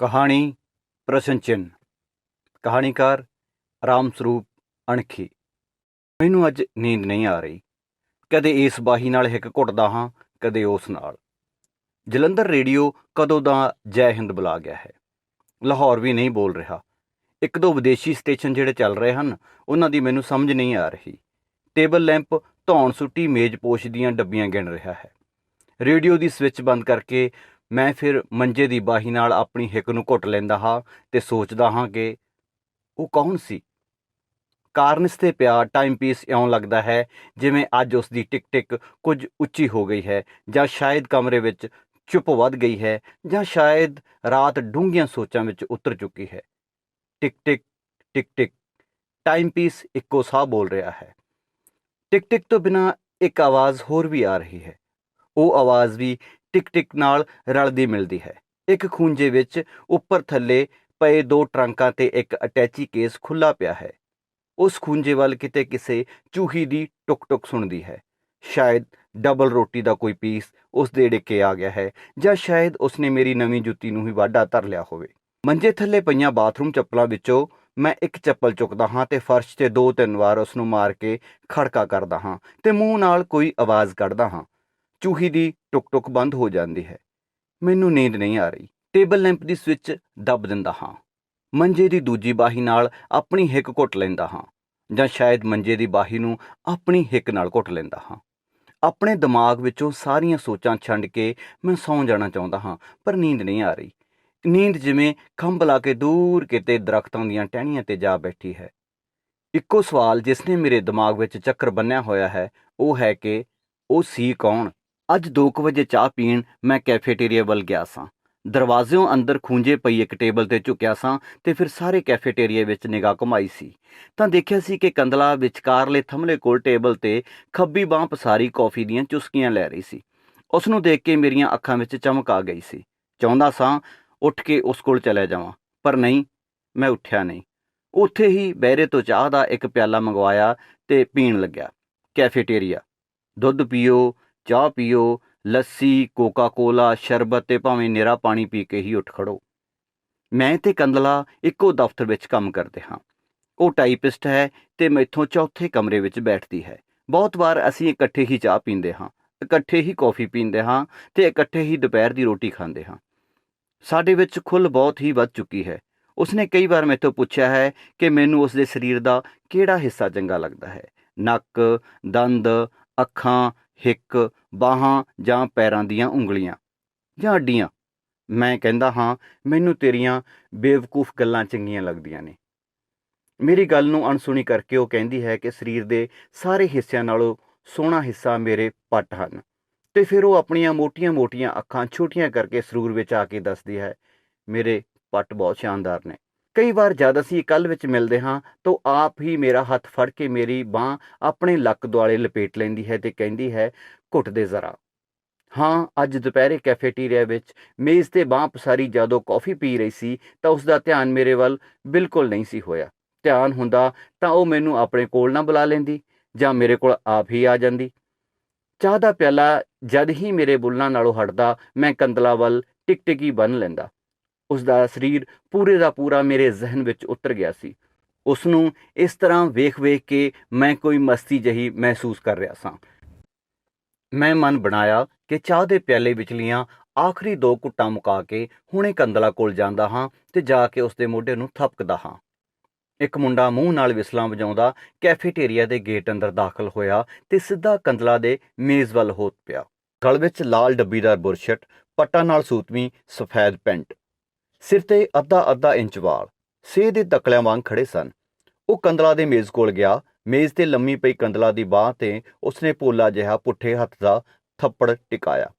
ਕਹਾਣੀ ਪ੍ਰਸ਼ਨ ਚਿੰਨ੍ਹ। ਕਹਾਣੀਕਾਰ ਰਾਮ ਸਰੂਪ ਅਣਖੀ। ਮੈਨੂੰ ਅੱਜ ਨੀਂਦ ਨਹੀਂ ਆ ਰਹੀ। ਕਦੇ ਇਸ ਬਾਹੀ ਨਾਲ ਹਿੱਕ ਘੁੱਟਦਾ ਹਾਂ, ਕਦੇ ਉਸ ਨਾਲ। ਜਲੰਧਰ ਰੇਡੀਓ ਕਦੋਂ ਦਾ ਜੈ ਹਿੰਦ ਬੁਲਾ ਗਿਆ ਹੈ। ਲਾਹੌਰ ਵੀ ਨਹੀਂ ਬੋਲ ਰਿਹਾ। ਇੱਕ ਦੋ ਵਿਦੇਸ਼ੀ ਸਟੇਸ਼ਨ ਜਿਹੜੇ ਚੱਲ ਰਹੇ ਹਨ, ਉਹਨਾਂ ਦੀ ਮੈਨੂੰ ਸਮਝ ਨਹੀਂ ਆ ਰਹੀ। ਟੇਬਲ ਲੈਂਪ ਧੌਣ ਸੁੱਟੀ ਮੇਜ਼-ਪੋਸ਼ ਦੀਆਂ ਡੱਬੀਆਂ ਗਿਣ ਰਿਹਾ ਹੈ। ਰੇਡੀਓ ਦੀ ਸਵਿੱਚ ਬੰਦ ਕਰਕੇ ਮੈਂ ਫਿਰ ਮੰਜੇ ਦੀ ਬਾਹੀ ਨਾਲ ਆਪਣੀ ਹਿੱਕ ਨੂੰ ਘੁੱਟ ਲੈਂਦਾ ਹਾਂ ਤੇ ਸੋਚਦਾ ਹਾਂ ਕਿ ਉਹ ਕੌਣ ਸੀ। ਕਾਰਨਿਸ 'ਤੇ ਪਿਆ ਟਾਈਮ ਪੀਸ ਇਉਂ ਲੱਗਦਾ ਹੈ ਜਿਵੇਂ ਅੱਜ ਉਸ ਦੀ ਟਿਕ ਟਿਕ ਕੁਝ ਉੱਚੀ ਹੋ ਗਈ ਹੈ, ਜਾਂ ਸ਼ਾਇਦ ਕਮਰੇ ਵਿੱਚ ਚੁੱਪ ਵੱਧ ਗਈ ਹੈ, ਜਾਂ ਸ਼ਾਇਦ ਰਾਤ ਡੂੰਘੀਆਂ ਸੋਚਾਂ ਵਿੱਚ ਉਤਰ ਚੁੱਕੀ ਹੈ। ਟਿਕ ਟਿਕ ਟਿਕ ਟਿਕ। ਟਾਈਮ ਪੀਸ ਇੱਕੋ ਸਾਹ ਬੋਲ ਰਿਹਾ ਹੈ। ਟਿਕ ਟਿਕ ਤੋਂ ਬਿਨਾਂ ਇੱਕ ਆਵਾਜ਼ ਹੋਰ ਵੀ ਆ ਰਹੀ ਹੈ। ਉਹ ਆਵਾਜ਼ ਵੀ ਟਿਕ ਟਿਕ ਨਾਲ ਰਲਦੀ ਮਿਲਦੀ ਹੈ। ਇੱਕ ਖੂੰਜੇ ਵਿੱਚ ਉੱਪਰ ਥੱਲੇ ਪਏ ਦੋ ਟਰੰਕਾਂ ਤੇ ਇੱਕ ਅਟੈਚੀ ਕੇਸ ਖੁੱਲ੍ਹਾ ਪਿਆ ਹੈ। ਉਸ ਖੂੰਜੇ ਵੱਲ ਕਿਤੇ ਕਿਸੇ ਚੂਹੀ ਦੀ ਟੁਕ ਟੁਕ ਸੁਣਦੀ ਹੈ। ਸ਼ਾਇਦ ਡਬਲ ਰੋਟੀ ਦਾ ਕੋਈ ਪੀਸ ਉਸ ਦੇ ਡਿੱਕੇ ਆ ਗਿਆ ਹੈ, ਜਾਂ ਸ਼ਾਇਦ ਉਸਨੇ ਮੇਰੀ ਨਵੀਂ ਜੁੱਤੀ ਨੂੰ ਹੀ ਵਾਢਾ ਧਰ ਲਿਆ ਹੋਵੇ। ਮੰਜੇ ਥੱਲੇ ਪਈਆਂ ਬਾਥਰੂਮ ਚੱਪਲਾਂ ਵਿੱਚੋਂ ਮੈਂ ਇੱਕ ਚੱਪਲ ਚੁੱਕਦਾ ਹਾਂ ਤੇ ਫਰਸ਼ 'ਤੇ 2-3 ਵਾਰ ਉਸ ਨੂੰ ਮਾਰ ਕੇ ਖੜਕਾ ਕਰਦਾ ਹਾਂ ਤੇ ਮੂੰਹ ਨਾਲ ਕੋਈ ਆਵਾਜ਼ ਕੱਢਦਾ ਹਾਂ। ਚੂਹੀ ਦੀ ਟੁਕ ਟੁਕ ਬੰਦ ਹੋ ਜਾਂਦੀ ਹੈ। ਮੈਨੂੰ ਨੀਂਦ ਨਹੀਂ ਆ ਰਹੀ। ਟੇਬਲ ਲੈਂਪ ਦੀ ਸਵਿੱਚ ਦੱਬ ਦਿੰਦਾ ਹਾਂ। ਮੰਜੇ ਦੀ ਦੂਜੀ ਬਾਹੀ ਨਾਲ ਆਪਣੀ ਹਿੱਕ ਘੁੱਟ ਲੈਂਦਾ ਹਾਂ, ਜਾਂ ਸ਼ਾਇਦ ਮੰਜੇ ਦੀ ਬਾਹੀ ਨੂੰ ਆਪਣੀ ਹਿੱਕ ਨਾਲ ਘੁੱਟ ਲੈਂਦਾ ਹਾਂ। ਆਪਣੇ ਦਿਮਾਗ ਵਿੱਚੋਂ ਸਾਰੀਆਂ ਸੋਚਾਂ ਛੰਡ ਕੇ ਮੈਂ ਸੌਂ ਜਾਣਾ ਚਾਹੁੰਦਾ ਹਾਂ, ਪਰ ਨੀਂਦ ਨਹੀਂ ਆ ਰਹੀ। ਨੀਂਦ ਜਿਵੇਂ ਖੰਭ ਲਾ ਕੇ ਦੂਰ ਕਿਤੇ ਦਰਖਤਾਂ ਦੀਆਂ ਟਹਿਣੀਆਂ ਤੇ ਜਾ ਬੈਠੀ ਹੈ। ਇੱਕੋ ਸਵਾਲ ਜਿਸ ਨੇ ਮੇਰੇ ਦਿਮਾਗ ਵਿੱਚ ਚੱਕਰ ਬੰਨ੍ਹਿਆ ਹੋਇਆ ਹੈ, ਉਹ ਹੈ ਕਿ ਉਹ ਸੀ ਕੌਣ। ਅੱਜ 2 ਵਜੇ ਚਾਹ ਪੀਣ ਮੈਂ ਕੈਫੇਟੇਰੀਆ ਵੱਲ ਗਿਆ ਸਾਂ। ਦਰਵਾਜ਼ਿਓਂ ਅੰਦਰ ਖੂੰਜੇ ਪਈ ਇੱਕ ਟੇਬਲ 'ਤੇ ਝੁਕਿਆ ਸਾਂ ਤੇ ਫਿਰ ਸਾਰੇ ਕੈਫੇਟੇਰੀਏ ਵਿੱਚ ਨਿਗਾਹ ਘੁਮਾਈ ਸੀ, ਤਾਂ ਦੇਖਿਆ ਸੀ ਕਿ ਕੰਦਲਾ ਵਿਚਕਾਰਲੇ ਥੰਮਲੇ ਕੋਲ ਟੇਬਲ 'ਤੇ ਖੱਬੀ ਬਾਂਹ ਪਸਾਰੀ ਕੌਫੀ ਦੀਆਂ ਚੁਸਕੀਆਂ ਲੈ ਰਹੀ ਸੀ। ਉਸ ਨੂੰ ਦੇਖ ਕੇ ਮੇਰੀਆਂ ਅੱਖਾਂ ਵਿੱਚ ਚਮਕ ਆ ਗਈ ਸੀ। ਚਾਹੁੰਦਾ ਸਾਂ ਉੱਠ ਕੇ ਉਸ ਕੋਲ ਚਲਿਆ ਜਾਵਾਂ, ਪਰ ਨਹੀਂ, ਮੈਂ ਉੱਠਿਆ ਨਹੀਂ। ਉੱਥੇ ਹੀ ਬਹਿਰੇ ਤੋਂ ਚਾਹ ਦਾ ਇੱਕ ਪਿਆਲਾ ਮੰਗਵਾਇਆ ਤੇ ਪੀਣ ਲੱਗਿਆ। ਕੈਫੇਟੇਰੀਆ। ਦੁੱਧ ਪੀਓ, ਚਾਹ ਪੀਓ, ਲੱਸੀ, ਕੋਕਾ ਕੋਲਾ, ਸ਼ਰਬਤ ਤੇ ਭਾਵੇਂ ਨਿਰਾ ਪਾਣੀ ਪੀ ਕੇ ਹੀ ਉੱਠ ਖੜੋ। ਮੈਂ ਤੇ ਕੰਦਲਾ ਇੱਕੋ ਦਫ਼ਤਰ ਵਿੱਚ ਕੰਮ ਕਰਦੇ ਹਾਂ। ਉਹ ਟਾਈਪਿਸਟ ਹੈ ਤੇ ਮੈਥੋਂ ਚੌਥੇ ਕਮਰੇ ਵਿੱਚ ਬੈਠਦੀ ਹੈ। ਬਹੁਤ ਵਾਰ ਅਸੀਂ ਇਕੱਠੇ ਹੀ ਚਾਹ ਪੀਂਦੇ ਹਾਂ, ਇਕੱਠੇ ਹੀ ਕੌਫੀ ਪੀਂਦੇ ਹਾਂ ਤੇ ਇਕੱਠੇ ਹੀ ਦੁਪਹਿਰ ਦੀ ਰੋਟੀ ਖਾਂਦੇ ਹਾਂ। ਸਾਡੇ ਵਿੱਚ ਖੁੱਲ੍ਹ ਬਹੁਤ ਹੀ ਵੱਧ ਚੁੱਕੀ ਹੈ। ਉਸਨੇ ਕਈ ਵਾਰ ਮੈਥੋਂ ਪੁੱਛਿਆ ਹੈ ਕਿ ਮੈਨੂੰ ਉਸਦੇ ਸਰੀਰ ਦਾ ਕਿਹੜਾ ਹਿੱਸਾ ਚੰਗਾ ਲੱਗਦਾ ਹੈ। ਨੱਕ, ਦੰਦ, ਅੱਖਾਂ, ਹਿੱਕ, ਬਾਹਾਂ ਜਾਂ ਪੈਰਾਂ ਦੀਆਂ ਉਂਗਲੀਆਂ ਜਾਂ ਅੱਡੀਆਂ। ਮੈਂ ਕਹਿੰਦਾ ਹਾਂ, ਮੈਨੂੰ ਤੇਰੀਆਂ ਬੇਵਕੂਫ ਗੱਲਾਂ ਚੰਗੀਆਂ ਲੱਗਦੀਆਂ ਨੇ। ਮੇਰੀ ਗੱਲ ਨੂੰ ਅਣਸੁਣੀ ਕਰਕੇ ਉਹ ਕਹਿੰਦੀ ਹੈ ਕਿ ਸਰੀਰ ਦੇ ਸਾਰੇ ਹਿੱਸਿਆਂ ਨਾਲੋਂ ਸੋਹਣਾ ਹਿੱਸਾ ਮੇਰੇ ਪੱਟ ਹਨ, ਤੇ ਫਿਰ ਉਹ ਆਪਣੀਆਂ ਮੋਟੀਆਂ-ਮੋਟੀਆਂ ਅੱਖਾਂ ਛੋਟੀਆਂ ਕਰਕੇ ਸਰੂਰ ਵਿੱਚ ਆ ਕੇ ਦੱਸਦੀ ਹੈ, ਮੇਰੇ ਪੱਟ ਬਹੁਤ ਸ਼ਾਨਦਾਰ ਨੇ। ਕਈ ਵਾਰ ਜਦ ਅਸੀਂ ਇਕੱਲ ਵਿੱਚ ਮਿਲਦੇ ਹਾਂ ਤਾਂ ਉਹ ਆਪ ਹੀ ਮੇਰਾ ਹੱਥ ਫੜ ਕੇ ਮੇਰੀ ਬਾਂਹ ਆਪਣੇ ਲੱਕ ਦੁਆਲੇ ਲਪੇਟ ਲੈਂਦੀ ਹੈ ਤੇ ਕਹਿੰਦੀ ਹੈ, ਘੁੱਟ ਦੇ ਜ਼ਰਾ। ਹਾਂ, ਅੱਜ ਦੁਪਹਿਰੇ ਕੈਫੇਟੇਰੀਆ ਵਿੱਚ ਮੇਜ਼ 'ਤੇ ਬਾਂਹ ਪਸਾਰੀ ਜਦੋਂ ਕੌਫੀ ਪੀ ਰਹੀ ਸੀ ਤਾਂ ਉਸਦਾ ਧਿਆਨ ਮੇਰੇ ਵੱਲ ਬਿਲਕੁਲ ਨਹੀਂ ਸੀ ਹੋਇਆ। ਧਿਆਨ ਹੁੰਦਾ ਤਾਂ ਉਹ ਮੈਨੂੰ ਆਪਣੇ ਕੋਲ ਨਾ ਬੁਲਾ ਲੈਂਦੀ, ਜਾਂ ਮੇਰੇ ਕੋਲ ਆਪ ਹੀ ਆ ਜਾਂਦੀ। ਚਾਹ ਦਾ ਪਿਆਲਾ ਜਦ ਹੀ ਮੇਰੇ ਬੁੱਲ੍ਹਾਂ ਨਾਲੋਂ ਹਟਦਾ, ਮੈਂ ਕੰਦਲਾ ਵੱਲ ਟਿਕਟਿਕੀ ਬੰਨ੍ਹ ਲੈਂਦਾ। ਉਸਦਾ ਸਰੀਰ ਪੂਰੇ ਦਾ ਪੂਰਾ ਮੇਰੇ ਜ਼ਿਹਨ ਵਿੱਚ ਉਤਰ ਗਿਆ ਸੀ। ਉਸਨੂੰ ਇਸ ਤਰ੍ਹਾਂ ਵੇਖ-ਵੇਖ ਕੇ ਮੈਂ ਕੋਈ ਮਸਤੀ ਜਿਹੀ ਮਹਿਸੂਸ ਕਰ ਰਿਹਾ ਸਾਂ। ਮੈਂ ਮਨ ਬਣਾਇਆ ਕਿ ਚਾਹ ਦੇ ਪਿਆਲੇ ਵਿਚਲੀਆਂ ਆਖਰੀ 2 ਘੁੱਟਾਂ ਮੁਕਾ ਕੇ ਹੁਣੇ ਕੰਦਲਾ ਕੋਲ ਜਾਂਦਾ ਹਾਂ ਤੇ ਜਾ ਕੇ ਉਸਦੇ ਮੋਢੇ ਨੂੰ ਥਪਕਦਾ ਹਾਂ। ਇੱਕ ਮੁੰਡਾ ਮੂੰਹ ਨਾਲ ਵਿਸਲਾਂ ਵਜਾਉਂਦਾ ਕੈਫੇਟੇਰੀਆ ਦੇ ਗੇਟ ਅੰਦਰ ਦਾਖਲ ਹੋਇਆ ਤੇ ਸਿੱਧਾ ਕੰਦਲਾ ਦੇ ਮੇਜ਼ ਵੱਲ ਹੋ ਪਿਆ। ਗਲ ਵਿੱਚ ਲਾਲ ਡੱਬੀਦਾਰ ਬੁਰਸ਼ਟ, ਪੱਟਾਂ ਨਾਲ ਸੂਤਵੀਂ ਸਫੈਦ ਪੈਂਟ, ਸਿਰ 'ਤੇ ਅੱਧਾ ਇੰਚ ਵਾਲ, ਸੇਹ ਦੇ ਤਕਲਿਆਂ ਵਾਂਗ ਖੜੇ ਸਨ। ਉਹ ਕੰਦਲਾ ਦੇ ਮੇਜ਼ ਕੋਲ ਗਿਆ। ਮੇਜ਼ 'ਤੇ ਲੰਮੀ ਪਈ ਕੰਦਲਾ ਦੀ ਬਾਂਹ 'ਤੇ ਉਸਨੇ ਪੋਲਾ ਜਿਹਾ ਪੁੱਠੇ ਹੱਥ ਦਾ ਥੱਪੜ ਟਿਕਾਇਆ।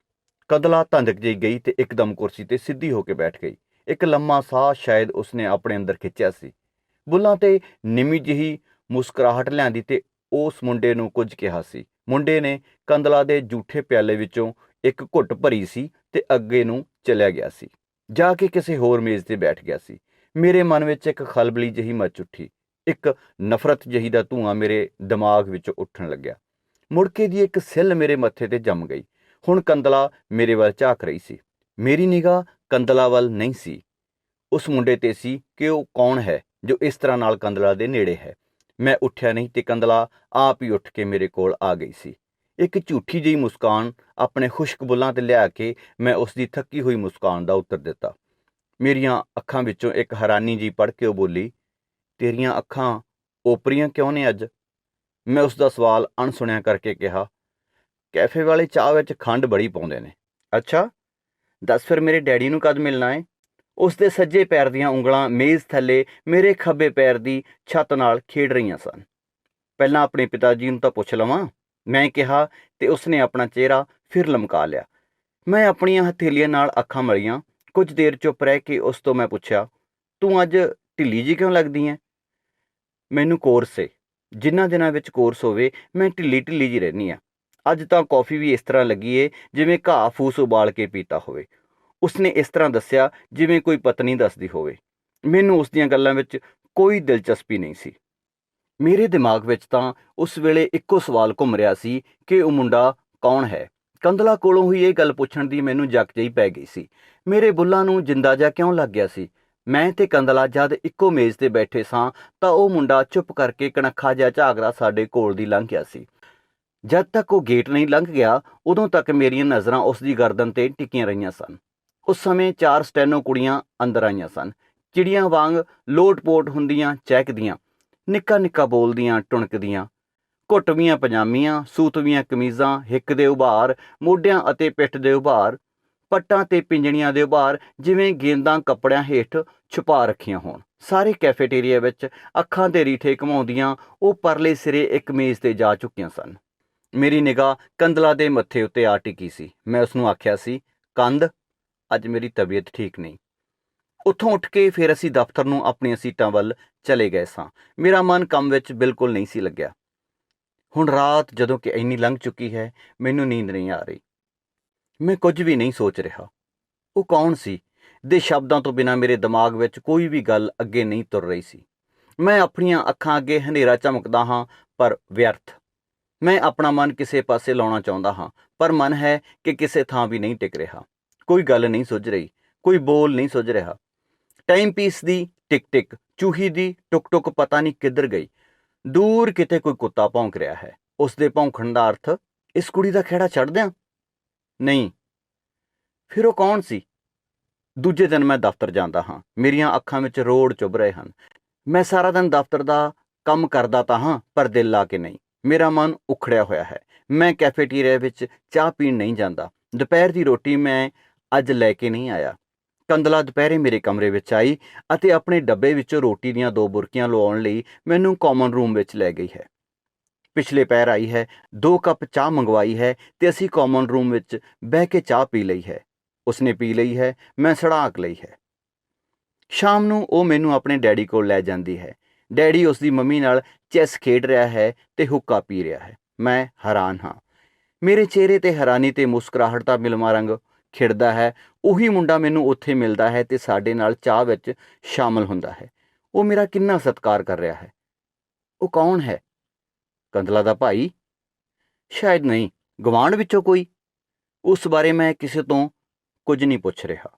ਕੰਦਲਾ ਧੰਦਕ ਜਿਹੀ ਗਈ ਤੇ ਇੱਕਦਮ ਕੁਰਸੀ 'ਤੇ ਸਿੱਧੀ ਹੋ ਕੇ ਬੈਠ ਗਈ। ਇੱਕ ਲੰਮਾ ਸਾਹ ਸ਼ਾਇਦ ਉਸਨੇ ਆਪਣੇ ਅੰਦਰ ਖਿੱਚਿਆ ਸੀ। ਬੁੱਲ੍ਹਾਂ 'ਤੇ ਨਿੰਮੀ ਜਿਹੀ ਮੁਸਕਰਾਹਟ ਲਿਆਂਦੀ ਤੇ ਉਸ ਮੁੰਡੇ ਨੂੰ ਕੁਝ ਕਿਹਾ ਸੀ। ਮੁੰਡੇ ਨੇ ਕੰਦਲਾ ਦੇ ਜੂਠੇ ਪਿਆਲੇ ਵਿੱਚੋਂ ਇੱਕ ਘੁੱਟ ਭਰੀ ਸੀ ਤੇ ਅੱਗੇ ਨੂੰ ਚਲਿਆ ਗਿਆ ਸੀ, ਜਾ ਕੇ ਕਿਸੇ ਹੋਰ ਮੇਜ਼ 'ਤੇ ਬੈਠ ਗਿਆ ਸੀ। ਮੇਰੇ ਮਨ ਵਿੱਚ ਇੱਕ ਖਲਬਲੀ ਜਿਹੀ ਮਚ ਉੱਠੀ। ਇੱਕ ਨਫ਼ਰਤ ਜਿਹੀ ਦਾ ਧੂੰਆਂ ਮੇਰੇ ਦਿਮਾਗ ਵਿੱਚੋਂ ਉੱਠਣ ਲੱਗਿਆ। ਮੁੜਕੇ ਦੀ ਇੱਕ ਸਿੱਲ ਮੇਰੇ ਮੱਥੇ 'ਤੇ ਜੰਮ ਗਈ। ਹੁਣ ਕੰਦਲਾ ਮੇਰੇ ਵੱਲ ਝਾਕ ਰਹੀ ਸੀ। ਮੇਰੀ ਨਿਗਾਹ ਕੰਦਲਾ ਵੱਲ ਨਹੀਂ ਸੀ, ਉਸ ਮੁੰਡੇ 'ਤੇ ਸੀ ਕਿ ਉਹ ਕੌਣ ਹੈ ਜੋ ਇਸ ਤਰ੍ਹਾਂ ਨਾਲ ਕੰਦਲਾ ਦੇ ਨੇੜੇ ਹੈ। ਮੈਂ ਉੱਠਿਆ ਨਹੀਂ ਤੇ ਕੰਦਲਾ ਆਪ ਹੀ ਉੱਠ ਕੇ ਮੇਰੇ ਕੋਲ ਆ ਗਈ ਸੀ। ਇੱਕ ਝੂਠੀ ਜਿਹੀ ਮੁਸਕਾਨ ਆਪਣੇ ਖੁਸ਼ਕ ਬੁੱਲ੍ਹਾਂ 'ਤੇ ਲਿਆ ਕੇ ਮੈਂ ਉਸ ਦੀ ਥੱਕੀ ਹੋਈ ਮੁਸਕਾਨ ਦਾ ਉੱਤਰ ਦਿੱਤਾ। ਮੇਰੀਆਂ ਅੱਖਾਂ ਵਿੱਚੋਂ ਇੱਕ ਹੈਰਾਨੀ ਜਿਹੀ ਪੜ੍ਹ ਕੇ ਉਹ ਬੋਲੀ, ਤੇਰੀਆਂ ਅੱਖਾਂ ਓਪਰੀਆਂ ਕਿਉਂ ਨੇ ਅੱਜ? ਮੈਂ ਉਸ ਦਾ ਸਵਾਲ ਅਣਸੁਣਿਆ ਕਰਕੇ ਕਿਹਾ, ਕੈਫੇ ਵਾਲੇ ਚਾਹ ਵਿੱਚ ਖੰਡ ਬੜੀ ਪਾਉਂਦੇ ਨੇ। ਅੱਛਾ, ਦੱਸ ਫਿਰ ਮੇਰੇ ਡੈਡੀ ਨੂੰ ਕਦ ਮਿਲਣਾ ਏ? ਉਸ ਦੇ ਸੱਜੇ ਪੈਰ ਦੀਆਂ ਉਂਗਲਾਂ ਮੇਜ਼ ਥੱਲੇ ਮੇਰੇ ਖੱਬੇ ਪੈਰ ਦੀ ਛੱਤ ਨਾਲ ਖੇਡ ਰਹੀਆਂ ਸਨ। ਪਹਿਲਾਂ ਆਪਣੇ ਪਿਤਾ ਜੀ ਨੂੰ ਤਾਂ ਪੁੱਛ ਲਵਾਂ, ਮੈਂ ਕਿਹਾ ਤੇ ਉਸਨੇ ਆਪਣਾ ਚਿਹਰਾ ਫਿਰ ਲਮਕਾ ਲਿਆ। ਮੈਂ ਆਪਣੀਆਂ ਹਥੇਲੀਆਂ ਨਾਲ ਅੱਖਾਂ ਮਲੀਆਂ। ਕੁਝ ਦੇਰ ਚੁੱਪ ਰਹਿ ਕੇ ਉਸ ਤੋਂ ਮੈਂ ਪੁੱਛਿਆ, ਤੂੰ ਅੱਜ ਢਿੱਲੀ ਜੀ ਕਿਉਂ ਲੱਗਦੀ ਐ? ਮੈਨੂੰ ਕੋਰਸ ਏ। ਜਿਨ੍ਹਾਂ ਦਿਨਾਂ ਵਿੱਚ ਕੋਰਸ ਹੋਵੇ ਮੈਂ ਢਿੱਲੀ ਢਿੱਲੀ ਜੀ ਰਹਿੰਦੀ ਆ। ਅੱਜ ਤਾਂ ਕੌਫੀ ਵੀ ਇਸ ਤਰ੍ਹਾਂ ਲੱਗੀ ਏ ਜਿਵੇਂ ਘਾਹ ਫੂਸ ਉਬਾਲ ਕੇ ਪੀਤਾ ਹੋਵੇ। ਉਸਨੇ ਇਸ ਤਰ੍ਹਾਂ ਦੱਸਿਆ ਜਿਵੇਂ ਕੋਈ ਪਤਨੀ ਦੱਸਦੀ ਹੋਵੇ। ਮੈਨੂੰ ਉਸ ਦੀਆਂ ਗੱਲਾਂ ਵਿੱਚ ਕੋਈ ਦਿਲਚਸਪੀ ਨਹੀਂ ਸੀ। ਮੇਰੇ ਦਿਮਾਗ ਵਿੱਚ ਤਾਂ ਉਸ ਵੇਲੇ ਇੱਕੋ ਸਵਾਲ ਘੁੰਮ ਰਿਹਾ ਸੀ ਕਿ ਉਹ ਮੁੰਡਾ ਕੌਣ ਹੈ। ਕੰਦਲਾ ਕੋਲੋਂ ਹੀ ਇਹ ਗੱਲ ਪੁੱਛਣ ਦੀ ਮੈਨੂੰ ਜੱਕ ਜਿਹੀ ਪੈ ਗਈ ਸੀ। ਮੇਰੇ ਬੁੱਲ੍ਹਾਂ ਨੂੰ ਜਿੰਦਾ ਜਿਹਾ ਕਿਉਂ ਲੱਗ ਗਿਆ ਸੀ? ਮੈਂ ਤੇ ਕੰਦਲਾ ਜਦ ਇੱਕੋ ਮੇਜ਼ 'ਤੇ ਬੈਠੇ ਸਾਂ ਤਾਂ ਉਹ ਮੁੰਡਾ ਚੁੱਪ ਕਰਕੇ ਕਣਖਾ ਜਿਹਾ ਝਾਕਦਾ ਸਾਡੇ ਕੋਲ ਦੀ ਲੰਘ ਗਿਆ ਸੀ। ਜਦ ਤੱਕ ਉਹ ਗੇਟ ਨਹੀਂ ਲੰਘ ਗਿਆ ਉਦੋਂ ਤੱਕ ਮੇਰੀਆਂ ਨਜ਼ਰਾਂ ਉਸ ਦੀ ਗਰਦਨ 'ਤੇ ਟਿਕੀਆਂ ਰਹੀਆਂ ਸਨ। ਉਸ ਸਮੇਂ 4 ਸਟੈਨੋ ਕੁੜੀਆਂ ਅੰਦਰ ਆਈਆਂ ਸਨ। ਚਿੜੀਆਂ ਵਾਂਗ ਲੋਟ-ਪੋਟ ਹੁੰਦੀਆਂ, ਚਹਿਕਦੀਆਂ, ਨਿੱਕਾ ਨਿੱਕਾ ਬੋਲਦੀਆਂ, ਟੁਣਕਦੀਆਂ, ਘੁੱਟਵੀਆਂ ਪਜਾਮੀਆਂ, ਸੂਤਵੀਆਂ ਕਮੀਜ਼ਾਂ, ਹਿੱਕ ਦੇ ਉਭਾਰ, ਮੋਢਿਆਂ ਅਤੇ ਪਿੱਠ ਦੇ ਉਭਾਰ, ਪੱਟਾਂ ਤੇ ਪਿੰਜਣੀਆਂ ਦੇ ਉਭਾਰ ਜਿਵੇਂ ਗੇਂਦਾਂ ਕੱਪੜਿਆਂ ਹੇਠ ਛੁਪਾ ਰੱਖੀਆਂ ਹੋਣ। ਸਾਰੇ ਕੈਫੇਟੇਰੀਆ ਵਿੱਚ ਅੱਖਾਂ ਦੇ ਰੀਠੇ ਘਮਾਉਂਦੀਆਂ ਉਹ ਪਰਲੇ ਸਿਰੇ ਇੱਕ ਮੇਜ਼ 'ਤੇ ਜਾ ਚੁੱਕੀਆਂ ਸਨ। ਮੇਰੀ ਨਿਗਾਹ ਕੰਦਲਾ ਦੇ ਮੱਥੇ ਉੱਤੇ ਆ ਟਿਕੀ ਸੀ। ਮੈਂ ਉਸਨੂੰ ਆਖਿਆ ਸੀ, ਕੰਦ, ਅੱਜ ਮੇਰੀ ਤਬੀਅਤ ਠੀਕ ਨਹੀਂ। ਉੱਥੋਂ ਉੱਠ ਕੇ ਫਿਰ ਅਸੀਂ ਦਫ਼ਤਰ ਨੂੰ ਆਪਣੀਆਂ ਸੀਟਾਂ ਵੱਲ ਚਲੇ ਗਏ ਸਾਂ। ਮੇਰਾ ਮਨ ਕੰਮ ਵਿੱਚ ਬਿਲਕੁਲ ਨਹੀਂ ਸੀ ਲੱਗਿਆ। ਹੁਣ ਰਾਤ ਜਦੋਂ ਕਿ ਇੰਨੀ ਲੰਘ ਚੁੱਕੀ ਹੈ, ਮੈਨੂੰ ਨੀਂਦ ਨਹੀਂ ਆ ਰਹੀ। ਮੈਂ ਕੁਝ ਵੀ ਨਹੀਂ ਸੋਚ ਰਿਹਾ। ਉਹ ਕੌਣ ਸੀ ਦੇ ਸ਼ਬਦਾਂ ਤੋਂ ਬਿਨਾਂ ਮੇਰੇ ਦਿਮਾਗ ਵਿੱਚ ਕੋਈ ਵੀ ਗੱਲ ਅੱਗੇ ਨਹੀਂ ਤੁਰ ਰਹੀ ਸੀ। ਮੈਂ ਆਪਣੀਆਂ ਅੱਖਾਂ ਅੱਗੇ ਹਨੇਰਾ ਝਮਕਦਾ ਹਾਂ, ਪਰ ਵਿਅਰਥ। ਮੈਂ ਆਪਣਾ ਮਨ ਕਿਸੇ ਪਾਸੇ ਲਾਉਣਾ ਚਾਹੁੰਦਾ ਹਾਂ, ਪਰ ਮਨ ਹੈ ਕਿ ਕਿਸੇ ਥਾਂ ਵੀ ਨਹੀਂ ਟਿਕ ਰਿਹਾ। ਕੋਈ ਗੱਲ ਨਹੀਂ ਸੁੱਝ ਰਹੀ, ਕੋਈ ਬੋਲ ਨਹੀਂ ਸੁੱਝ ਰਿਹਾ। ਟਾਈਮ ਪੀਸ ਦੀ ਟਿਕ ਟਿਕ, ਚੂਹੀ ਦੀ ਟੁਕ ਟੁਕ ਪਤਾ ਨਹੀਂ ਕਿੱਧਰ ਗਈ। ਦੂਰ ਕਿਤੇ ਕੋਈ ਕੁੱਤਾ ਭੌਂਕ ਰਿਹਾ ਹੈ। ਉਸ ਦੇ ਭੌਂਕਣ ਦਾ ਅਰਥ ਇਸ ਕੁੜੀ ਦਾ ਖਹਿੜਾ ਛੱਡ ਦਿਆਂ? ਨਹੀਂ। ਫਿਰ ਉਹ ਕੌਣ ਸੀ? ਦੂਜੇ ਦਿਨ ਮੈਂ ਦਫ਼ਤਰ ਜਾਂਦਾ ਹਾਂ। ਮੇਰੀਆਂ ਅੱਖਾਂ ਵਿੱਚ ਰੋੜ ਚੁੱਭ ਰਹੇ ਹਨ। ਮੈਂ ਸਾਰਾ ਦਿਨ ਦਫ਼ਤਰ ਦਾ ਕੰਮ ਕਰਦਾ ਤਾਂ ਹਾਂ, ਪਰ ਦਿਲ ਲਾ ਕੇ ਨਹੀਂ। ਮੇਰਾ ਮਨ ਉਖੜਿਆ ਹੋਇਆ ਹੈ। ਮੈਂ ਕੈਫੇਟੇਰੀਆ ਵਿੱਚ ਚਾਹ ਪੀਣ ਨਹੀਂ ਜਾਂਦਾ। ਦੁਪਹਿਰ ਦੀ ਰੋਟੀ ਮੈਂ ਅੱਜ ਲੈ ਕੇ ਨਹੀਂ ਆਇਆ। ਕੰਦਲਾ ਦੁਪਹਿਰੇ ਮੇਰੇ ਕਮਰੇ ਵਿੱਚ ਆਈ ਅਤੇ ਆਪਣੇ ਡੱਬੇ ਵਿੱਚੋਂ ਰੋਟੀ ਦੀਆਂ 2 ਬੁਰਕੀਆਂ ਲਵਾਉਣ ਲਈ ਮੈਨੂੰ ਕਾਮਨ ਰੂਮ ਵਿੱਚ ਲੈ ਗਈ ਹੈ। ਪਿਛਲੇ ਪੈਰ ਆਈ ਹੈ, 2 ਕੱਪ ਚਾਹ ਮੰਗਵਾਈ ਹੈ ਤੇ ਅਸੀਂ ਕਾਮਨ ਰੂਮ ਵਿੱਚ ਬਹਿ ਕੇ ਚਾਹ ਪੀ ਲਈ ਹੈ। ਉਸਨੇ ਪੀ ਲਈ ਹੈ, ਮੈਂ ਸੜਾਕ ਲਈ ਹੈ। ਸ਼ਾਮ ਨੂੰ ਉਹ ਮੈਨੂੰ ਆਪਣੇ ਡੈਡੀ ਕੋਲ ਲੈ ਜਾਂਦੀ ਹੈ। ਡੈਡੀ ਉਸ ਦੀ ਮੰਮੀ ਨਾਲ ਚੈਸ ਖੇਡ ਰਿਹਾ ਹੈ ਤੇ ਹੁੱਕਾ ਪੀ ਰਿਹਾ ਹੈ। ਮੈਂ ਹੈਰਾਨ ਹਾਂ। ਮੇਰੇ ਚਿਹਰੇ 'ਤੇ ਹੈਰਾਨੀ ਤੇ ਮੁਸਕਰਾਹਟ ਦਾ ਮਿਲਵਾਂ ਰੰਗ ਖਿੜਦਾ ਹੈ। ਉਹੀ ਮੁੰਡਾ ਮੈਨੂੰ ਉੱਥੇ ਮਿਲਦਾ ਹੈ ਤੇ ਸਾਡੇ ਨਾਲ ਚਾਹ ਵਿੱਚ ਸ਼ਾਮਲ ਹੁੰਦਾ ਹੈ। ਉਹ ਮੇਰਾ ਕਿੰਨਾ ਸਤਿਕਾਰ ਕਰ ਰਿਹਾ ਹੈ। ਉਹ ਕੌਣ ਹੈ? ਕੰਦਲਾ ਦਾ ਭਾਈ? ਸ਼ਾਇਦ ਨਹੀਂ, ਗਵਾਂਢ ਵਿੱਚੋਂ ਕੋਈ। ਉਸ ਬਾਰੇ ਮੈਂ ਕਿਸੇ ਤੋਂ ਕੁਝ ਨਹੀਂ ਪੁੱਛ ਰਿਹਾ।